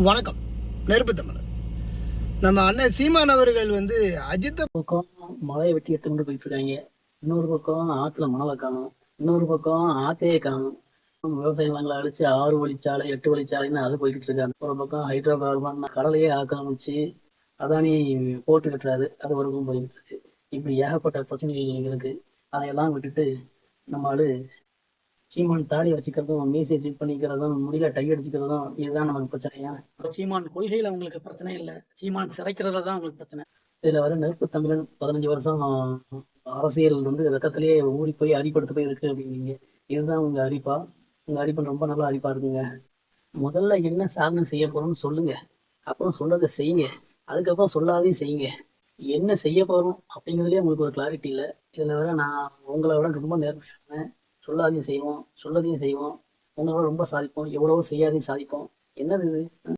வணக்கம். நெருப்பு தமிழர். நம்ம அண்ணன் சீமான் அவர்கள் வந்து அஜித்த பக்கம் மழையை வெட்டி எடுத்து கொண்டு போயிட்டு இருக்காங்க. இன்னொரு பக்கம் ஆத்துல மணலை காணும். இன்னொரு பக்கம் ஆத்தையே காணும். விவசாய நிலங்களை அழிச்சு 6 வழிச்சாலை 8 வழிச்சாலைன்னு அது போய்கிட்டு இருக்காங்க. ஒரு பக்கம் ஹைட்ரோ கார்பன் கடலையே ஆக்கிரமிச்சு அதானி போட்டு கட்டுறாரு, அது ஒரு பக்கம் போயிட்டு இருக்கு. இப்படி ஏகப்பட்ட பிரச்சனைகள் இருக்கு. அதையெல்லாம் விட்டுட்டு நம்ம ஆளு சீமான் தாடி வச்சுக்கிறதும் மீசை ட்ரீட் பண்ணிக்கிறதும் முடியல டை அடிச்சுக்கிறதும் இதுதான் நமக்கு பிரச்சனையா? சீமான் கொள்கையில அவங்களுக்கு பிரச்சனை இல்லை, சீமான் சிறைக்கிறதுல தான் அவங்களுக்கு பிரச்சனை. இதுல வர நெருப்பு தமிழன் 15 வருஷம் அரசியல் ரத்தத்திலேயே ஊறி போய் அரிப்படுத்த போய் இருக்கு அப்படின்னீங்க. இதுதான் உங்க அரிப்பா? உங்க அரிப்பன் ரொம்ப நல்லா அரிப்பா இருக்குங்க. முதல்ல என்ன சாதனை செய்ய போறோம்னு சொல்லுங்க, அப்புறம் சொல்றதை செய்யுங்க, அதுக்கப்புறம் சொல்லாதையும் செய்யுங்க. என்ன செய்ய போறோம் அப்படிங்கிறதுலயே உங்களுக்கு ஒரு கிளாரிட்டி இல்லை. இதுல வேற நான் உங்களை விட ரொம்ப நேர்மையான, சொல்லாதையும் செய்வோம், சொல்லதையும் செய்வோம், உங்களோட ரொம்ப சாதிப்போம், எவ்வளவோ செய்யாதையும் சாதிப்போம். என்னது இது?